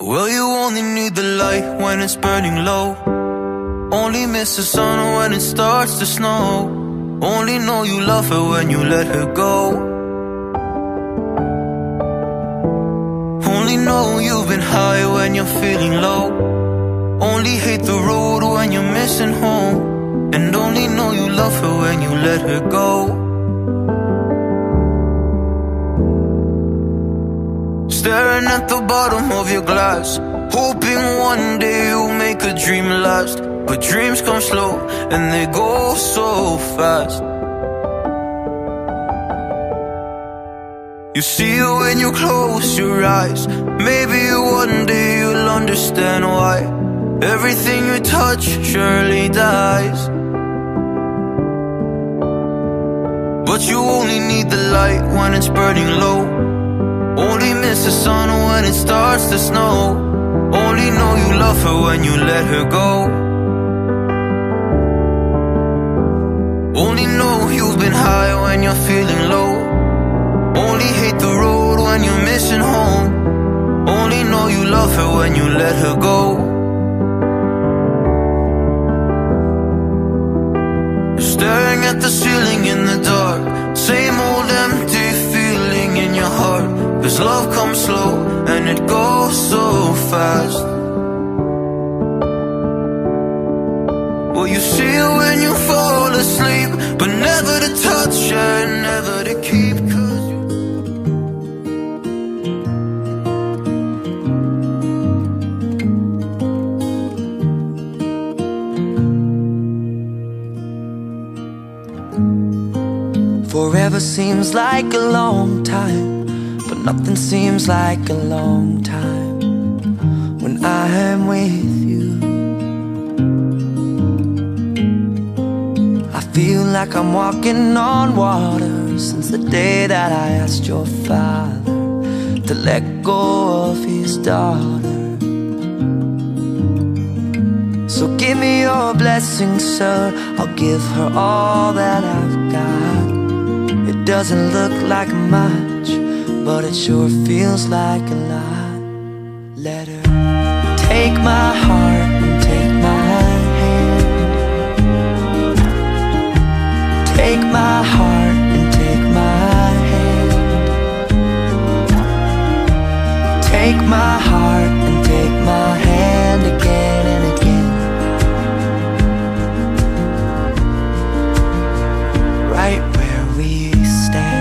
Well, you only need the light when it's burning low. Only miss the sun when it starts to snow. Only know you love her when you let her go. Only know you've been high when you're feeling low. Only hate the road when you're missing home. And only know you love her when you let her go. Staring at the bottom of your glass, hoping one day you'll make a dream last. But dreams come slow and they go so fast. You see it when you close your eyes. Maybe one day you'll understand why everything you touch surely dies. But you only need the light when it's burning low. Only miss the sun when it starts to snow. Only know you love her when you let her go. Only know you've been high when you're feeling low. Only hate the road when you're missing home. Only know you love her when you let her go. Staring at the ceiling in the dark, same old empty feeling in your heart. 'Cause love comes slow and it goes so fast. Well, you see it when you fall asleep, but never to touch and never to keep. 'Cause forever seems like a long time, but nothing seems like a long time when I am with you. I feel like I'm walking on water since the day that I asked your father to let go of his daughter. So give me your blessing, sir. I'll give her all that I've got. It doesn't look like much, but it sure feels like a lot. Let her take my heart and take my hand. Take my heart and take my hand. Take my heart and take my hand again and again. Right where we stand.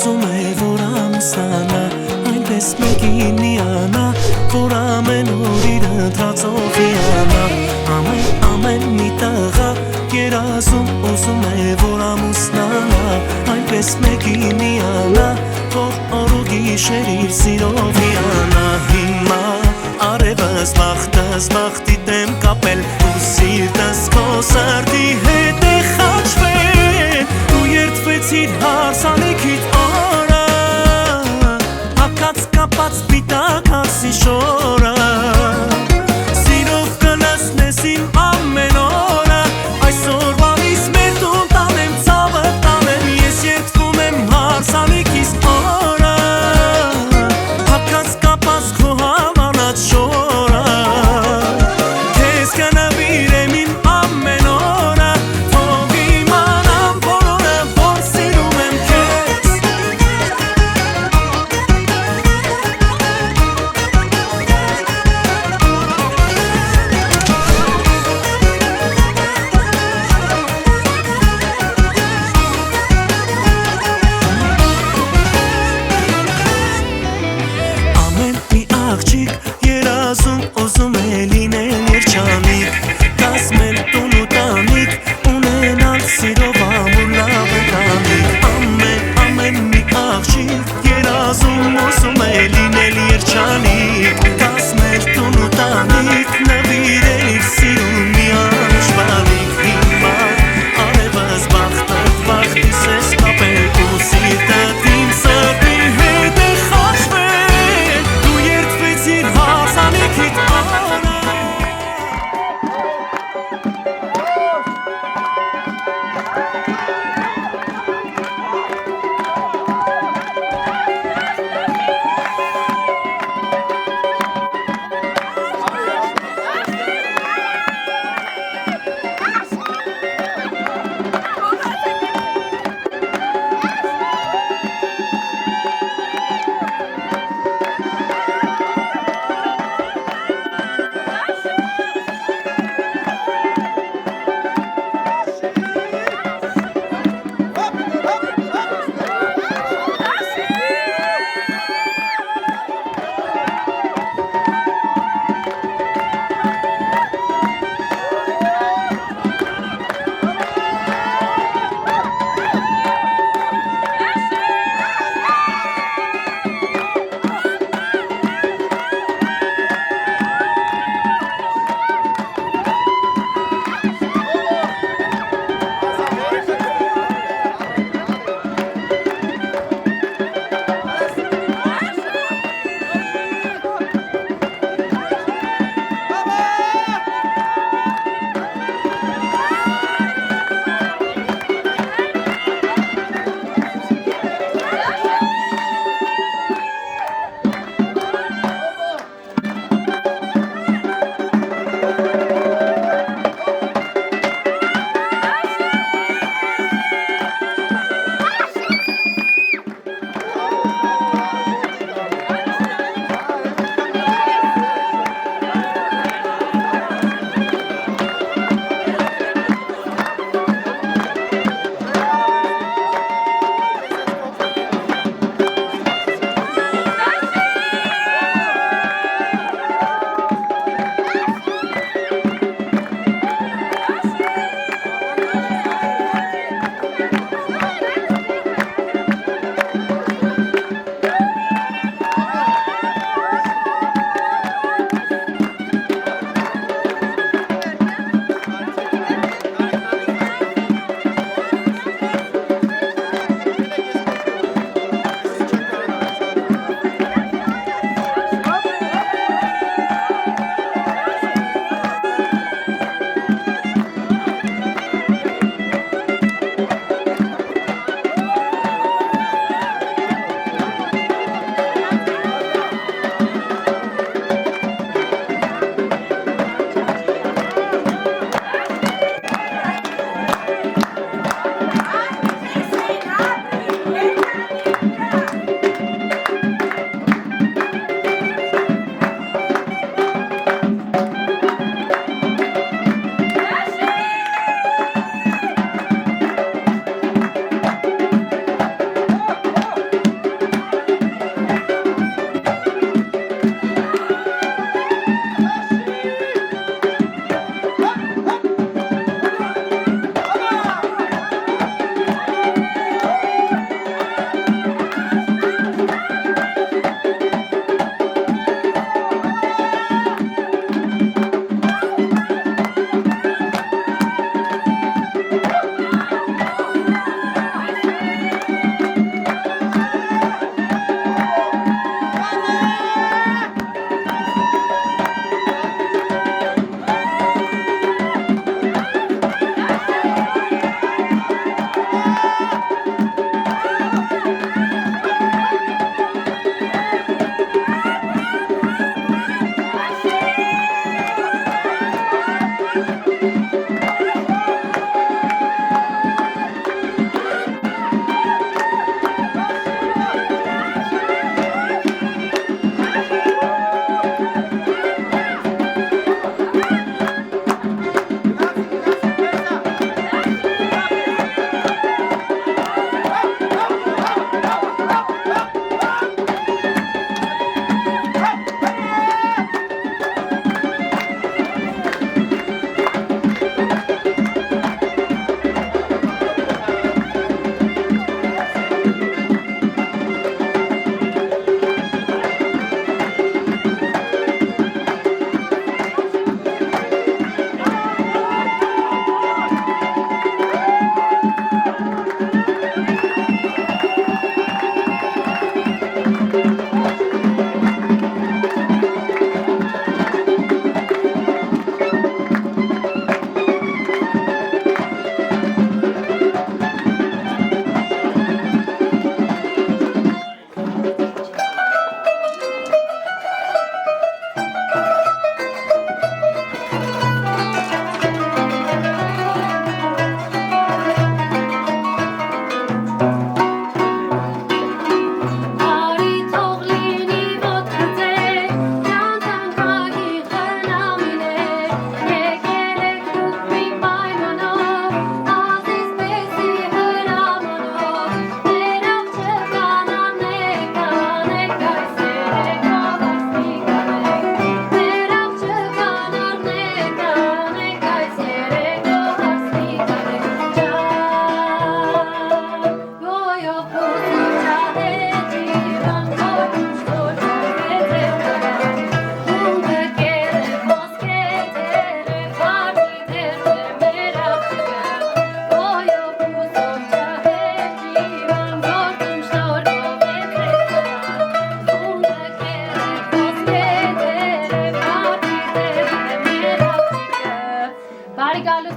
ուզում է որ ամուսնանա այնպես մեկին միանա որ ամեն օր իր ընտրածով հիանա ամեն մի տղա երազում ուզում է որ ամուսնանա այնպես մեկին միանա որ օր ու գիշեր իր սիրով հիանա հիմա արևս բախտի դեմ կապել ու սիրտս քո սրտի հետ է խաչվել ու երդվեցիր հարսանիքիդ օրը հակած կապած պիտակ հարսի շորը սիրով կլսնես իմ ամեն օրը այսօրվանից մեր տուն տանեմ ցավը տանեմ ես երդվում եմ հարսանիքիս օրը հակած կապած քո հավանած շորը քեզ կնվիրեմ իմ ամեն օրը թող իմանամ բոլորը որ սիրում եմ քեզ ամեն մի աղջիկ երազում ուզում է լինել երջանիկ կազմել տուն ու տանիք ունենալ սիրով ամուր լավ ընտանիք ամեն մի աղջիկ երազում ուզում է լինել երջանիկ կազմել տուն ու տանիք նվիրել իր սիրուն մի անշվանիկ հիմա արևս բախտիս ես կապել ու սիրտդ իմ սրտի հետ է խաչվել դու երդվեցիր հարսանիքիդ օրը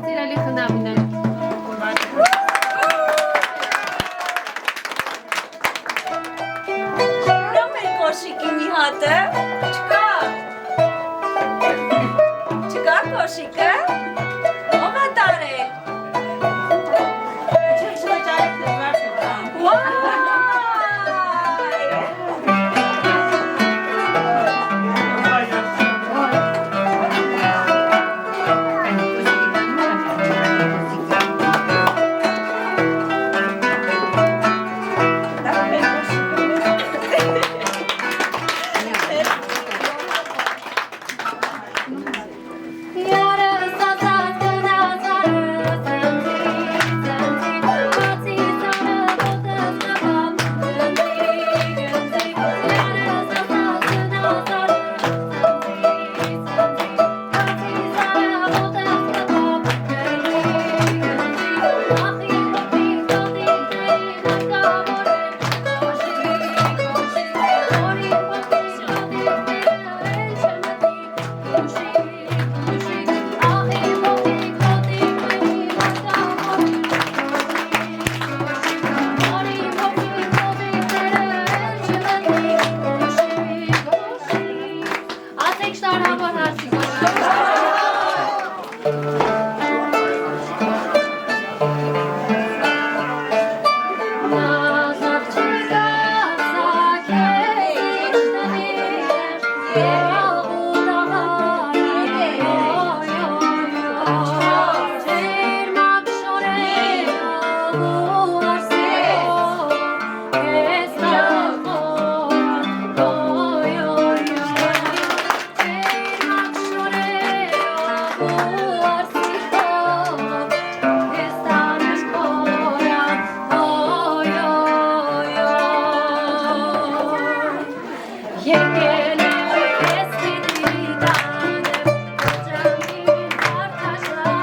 Սիրելի խնամիներ։ Նա մեր կոշիկի մի հատը, չկա։ Չկա կոշիկը, ով է տարել։ Եկել ես դիտի տանը, ջամի հարթաշա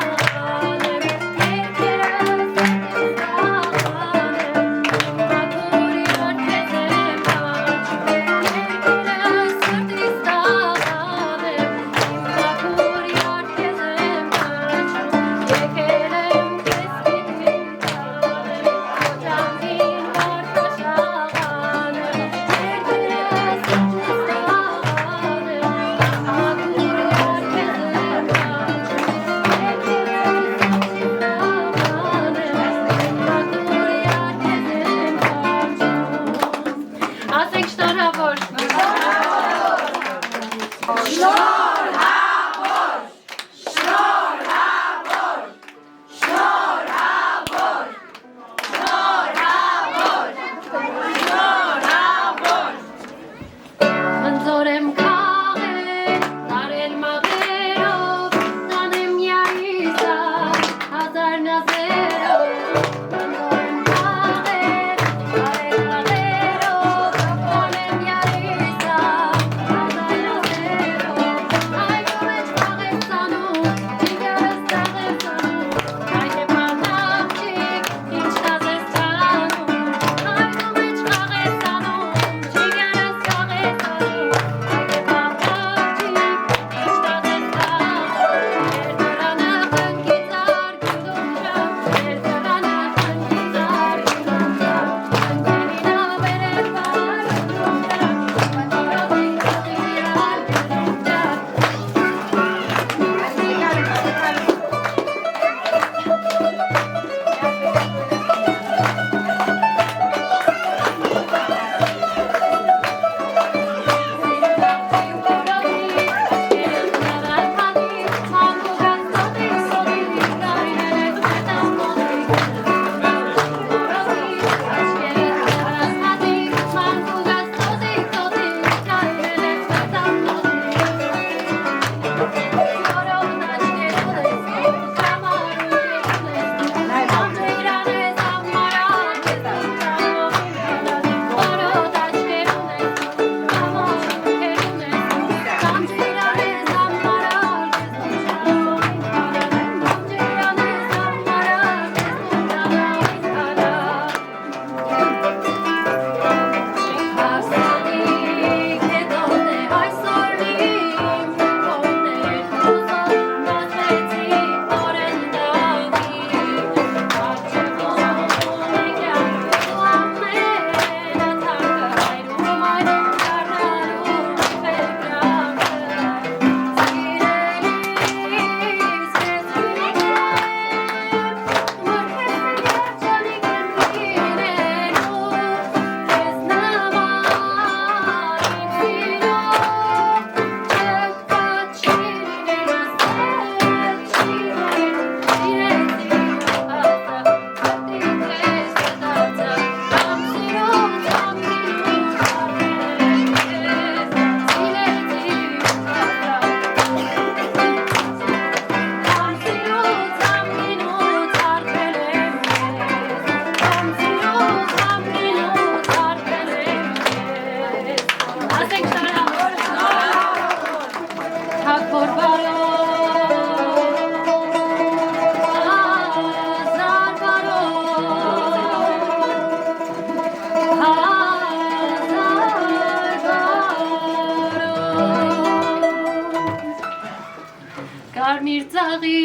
Կարմիր ծաղի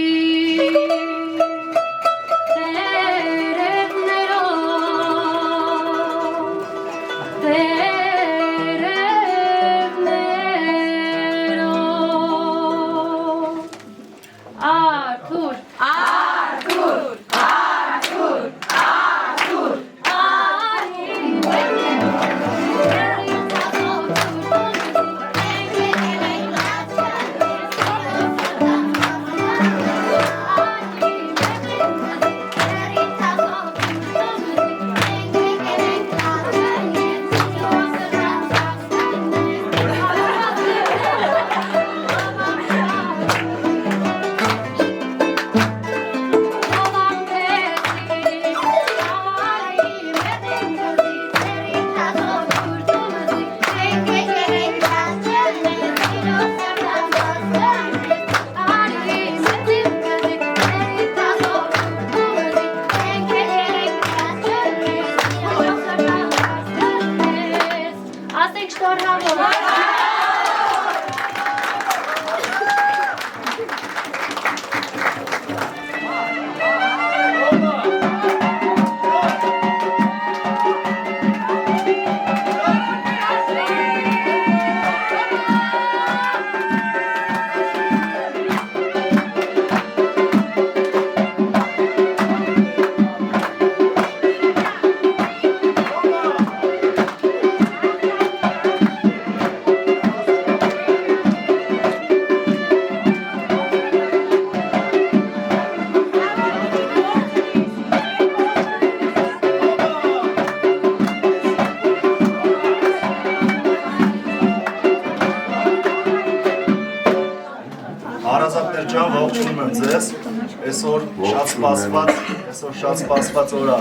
Այսօր շատ սպասված օր է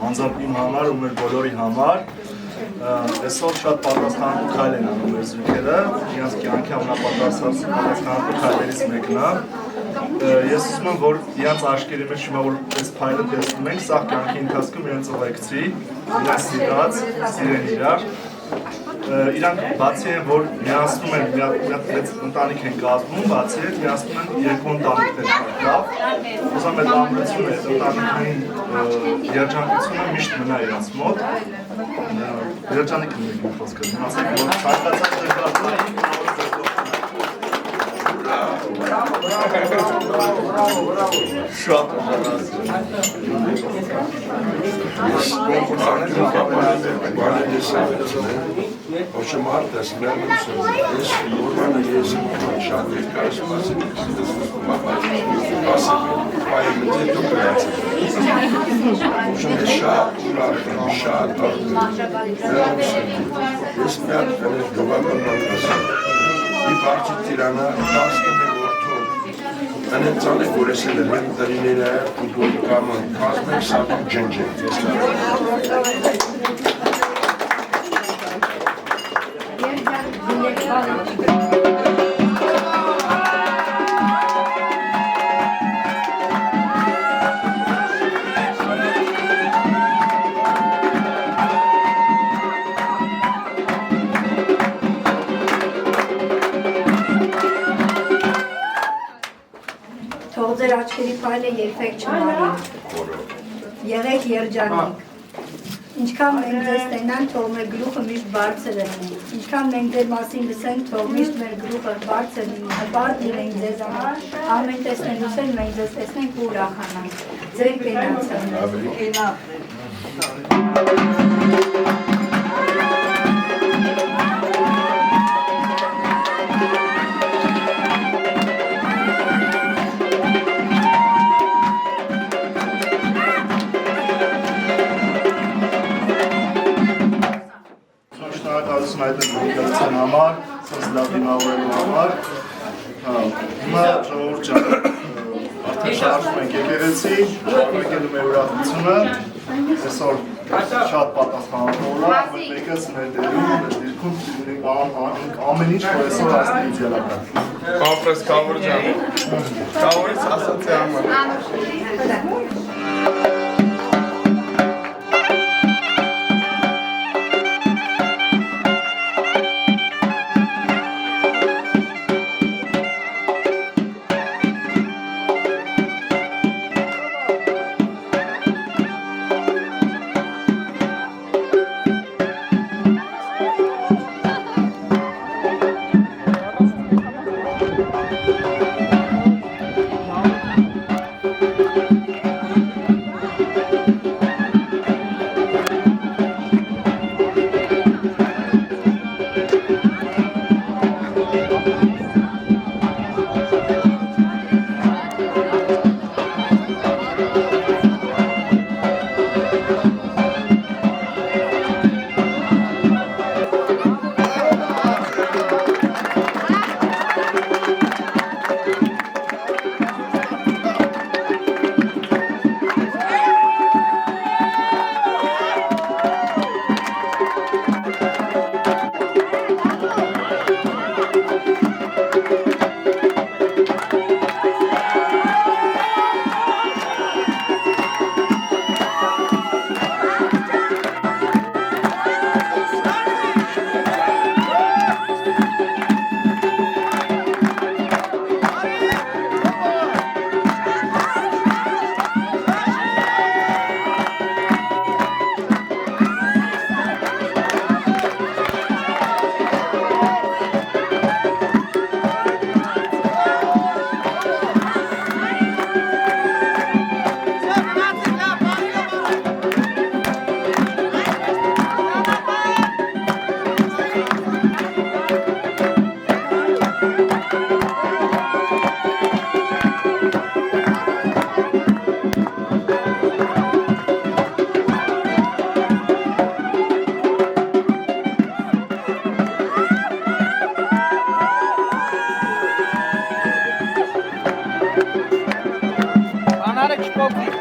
անձամբ իմ համար ու մեր բոլորի համար այսօր շատ պատասխանատու քայլ են անում մեր զույգերը իրենց կյանքի ամենապատասխանատու քայլերից մեկն է ես ուզում եմ որ իրենց աչքերի մեջ հիմա որ այս փայլը տեսնում ենք սա կյանքի ընթացքում իրենց ուղեկցի իրենց սիրած սիրեն իրար իրանք բացի են որ միացնում են մի հատ ընտանիք են կազմում բացի այդ միացնում են երկու ընտանիքներ լավ ուզում եմ այդ ամրությունը այդ ընտանիքային երջանկությունը միշտ մնա իրենց մոտ երջանիկ լինեք խոսքը մնացեք որ ցանկացած դեպքում շատ Очень марта смерть, есть нормально есть шансы, конечно, Թողձեր աչքերի փայլը երբեք չմարի, եղեք երջանիկ, ինչքան մենք ձեզ տենան, թող մեր գլուխը միշտ բարձր լինի, ինչքան մենք ձեր մասին լսենք, թող միշտ մեր գլուխը բարձր լինի, հպարտ լինենք ձեզ համար, ամեն տեսնելուց էլ մենք ձեզ տեսնենք ու ուրախանանք, ձեր կենացը։ Այդ դեպքերն համար, սոցիալական համար, հիմա ժողովուրդ ջան, արդեն շարժվում ենք եկեղեցի, շարունակելու մեր ուրախությունը, այսօր շատ պատասխանատու օր է, մեկս մեր դերքում ամեն ինչ, որ այսօր ասնի իդեալական։ Կոնֆրես կավոր ջան, կավորից ասացի համար։ մեջ փոքր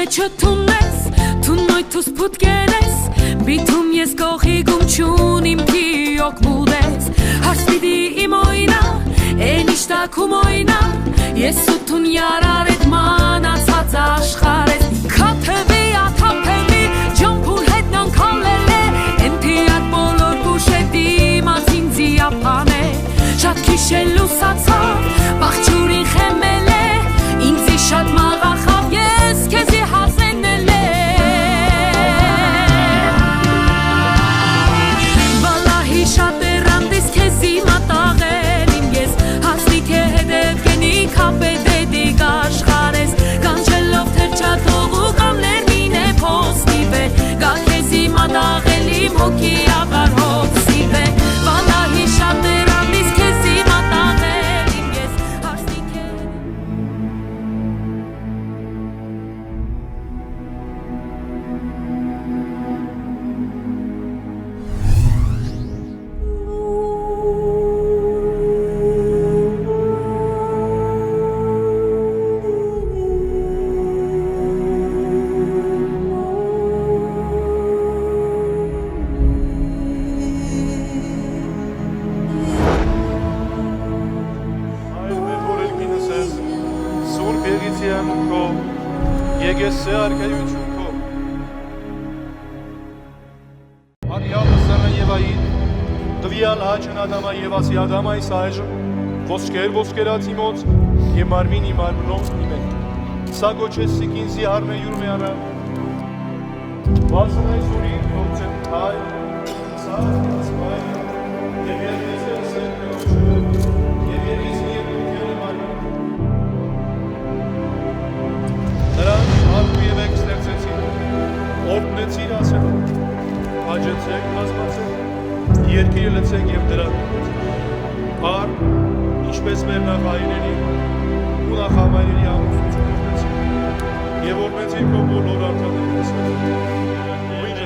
չթունես, թունոյթուս պուտկերես, բիթում ես կողի գումչուն իմ պիոք մուդես, հարսպիդի իմ օյնա, են իշտակում օյնա, ես ութուն յարար էդ մանացած աշխարես, Հիշել լուսացավ, բաղջուրին խեմել է, ինձի շատ մաղախավ, ես քեզի հասենել է Վալահի շատ է ռանդես քեզի մատաղել իմ ես Հասնիք է հետև կենի կապետ է դիգ աշխարես Կանչելով թրջատող ու կաններ մին է փոսկի բե Գա քեզի մատաղել իմ հոգի աղար հոգսի բե Վալահի շատ է ռանդես քեզի մատաղել իմ ես Հասնիք է Եկես արքայություն քո Արյալ սրը Եվային Տվյալ հաճն ադամա Եվասի ադամայի սայժը Ոսկերացի մոց Եվ մարմինի մարմնով իմեն Սա գոչեսի կինզի հարմե յուրմե արա Վասն այս ուրին կողցեն հայ Սա սմայ Եվ երգես է սեր կողջը Եվ երգես եվ կողջը մարմին Նրան հարկու և եք ստեղծեցին Օրտնեցին ասել Հաջեցեք, կազմացեք Երկիրը լծեք և դրանԱր, ինչպես մեր նախայիների ու նախամայների ամուսություն ուտեցին Եվ օրմեցին քո բոլոր արդաներս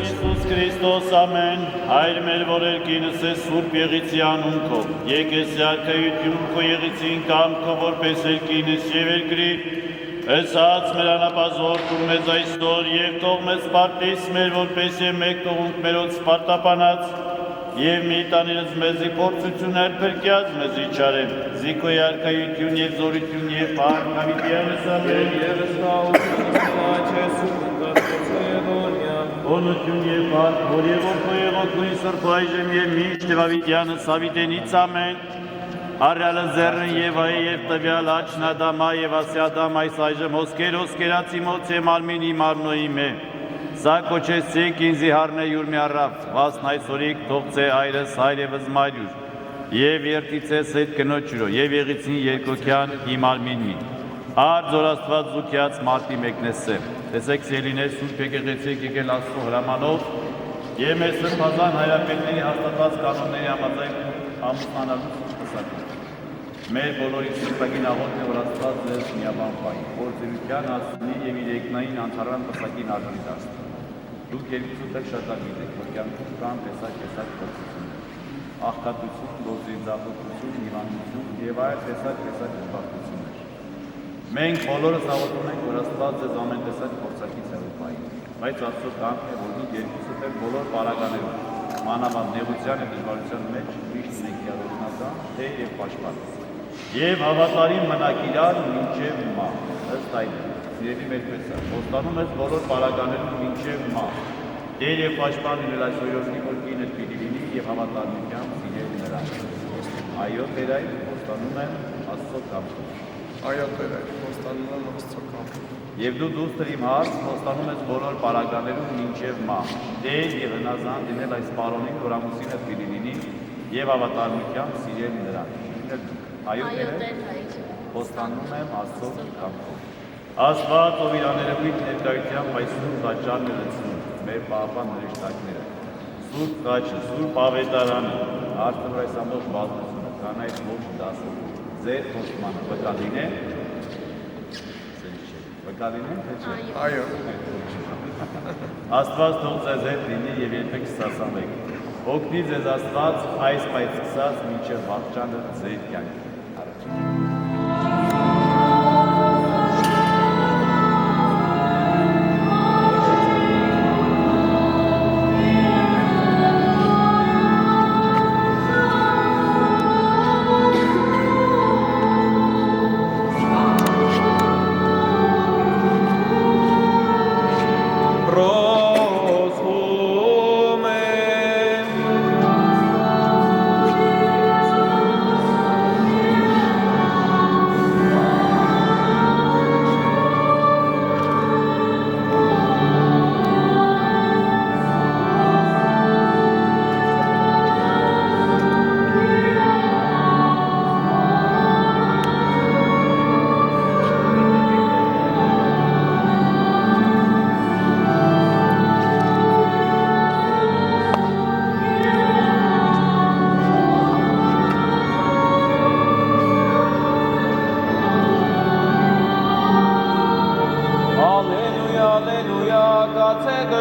Իիսուս Քրիստոս ամեն Հայր մեր որ երկինս է սուրբ եղիցի անուն քո Եկես արքայություն քո եղիցին կամ քո որպես երկինս և երկրի Եսած մեր անապազոր թուր մեզ այսօր և թող մեզ պարտիս մեր որպես և մեկ թողունք մերոց սպարտապանած և մի տանիրս մեզի փորձություններ փրկյաց մեզի չարեմ զիկոյ արքայություն և զորություն և պար կավիտյանս ամեն Եվս Հոնություն և պար որ և որդո և որդոյի սրբո այժմ և միշտ և ավիտյանս ավիտենից ամեն Արյալը զերն և այ և տվյալ աչն ադամա և ասի ադամ այս այժմ հոսկերացի մոց է մարմինի մարմնոյի մե Սա կոչեցիք ինձի հարն է յուրմի առավ վասն այսօրիկ թողցե այրս հայր և զմայլյուր և երդիցես հետ կնոչուրո և եղիցին երկոքյան իմ արմին մի Ար ձորաստված զուքյաց մարդի մեկնես է տեսեք սելիներ սուրբ եկեղեցիք եկել աստծո հրամանով և մեր սրբազան հայրապետների հաստատված կանոնների համաձայն ամուսնանալու տեսակի Մեր բոլորի սրտագին աղոտ է որ աստված ձեզ միաբան պայի, որ ձերության ասնի և իր եկնային անցարան տեսակին արգի դաստի։ Դուք երկուսուտեք շատ ագիտեք, որ կյանքում կան տեսակ փորձություններ, աղքատություն, գործիձախություն, հիվանդություն և այլ տեսակ դժբախտություններ։ Մենք բոլորս աղոթում ենք, որ աստված ձեզ ամեն տեսակ փորձակից հեռու պայի, բայց Աստծո կամք է, որ դուք երկուսուտեք բոլոր պարագաներում, մանավանդ նեղության և դժվարության մեջ միշտ ունենք հիարոտնական, թեյ և պաշտպան։ Եվ հավատարիմ մնաք իրար մինչև մահ, ըստ այն, սիրելի մեր Տեր, խոստանում ես բոլոր պարագաներում մինչև մահ, Տեր և պաշտպան լինել այս օրհնի որ կինդ պիտի լինի և հավատարմությամբ սիրել նրան։ Այո, Տեր այր, խոստանում եմ Աստծո կամքով։ Այո, Տեր այր, խոստանում եմ Աստծո կամքով։ Եվ դու դուստր իմ հարց, խոստանում ես բոլոր պարագաներում մինչև մահ, Տեր և հնազանդ լինել այս պարոնին, որ ամուսինդ պիտի լինի և հավատարմությամբ սիրել նրան։ Այո, Տեր, խոստանում եմ Աստծո կամքով։ Աստված, ով իր աներևույթ ներկայությամբ այս սուրբ տաճարն է լցնում, մեր պահապան հրեշտակները, սուրբ խաչը, սուրբ ավետարանը, արդեն այս ամբողջ բազմությունը, կանայք ողջ դասը, ձեր խոստմանը վկալինեն, թե չէ։ Այո։ Աստված թող ձեզ հետ լինի և երբեք չսասանվեք։ Օգնի ձեզ Աստված այս պայծ սկսած մինչև վաղճանը ձեր կյանքի։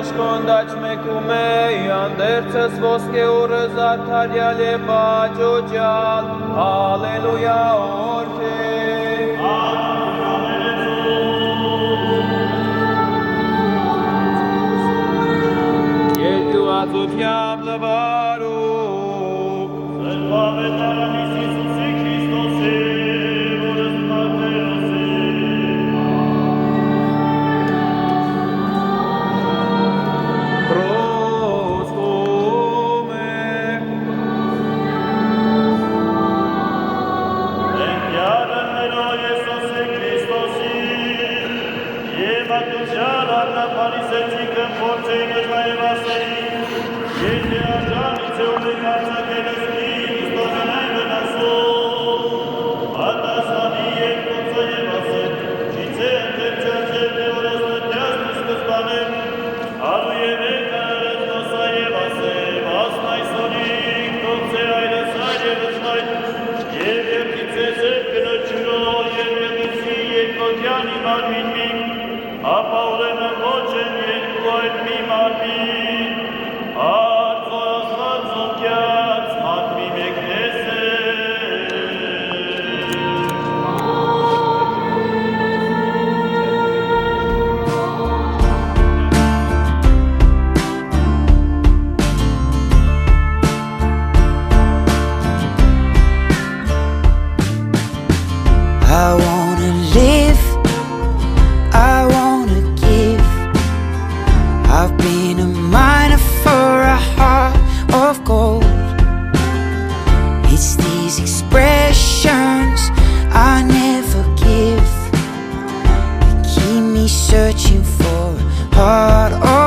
Աշկոնդաչ մեկում է անդերցս ոսկե օրս արդարյալ է բաջոջալ, հալելույա օրթե։ Երկու ածությամբ լվարուկ, Սրբավետարանիս Իսուսի Քրիստոսի, որս մարտերոս է։ Խոստում է, Ենքյարը մերո Եսոսի Քրիստոսի, և ատուջալ արնապանիսեցիկը փորձեին էժվայև ասեի, եթե աջանից է ունեք արձակելս Քրիստոսն այն վնասում, ատասանի և կոցը և ասել, չիցե ընտերցյաչել է որս նտյասն սկզբանեմ, Ալու և եկարըց նոսա և ասեմ, ասն այսօրիկ, տոցե այրս այր և ըսնայ, և երկիցես ետ կնոչուրո, և եղեցի երկոտյանի մարմին մի, ապա ուրեմն ոչ են երկու այդ մի մարմին, արծո աստված զոքյաց մատմի մեկնես է։ I wanna live, I wanna give. I've been a miner for a heart of gold. It's these expressions I never give that keep me searching for a heart of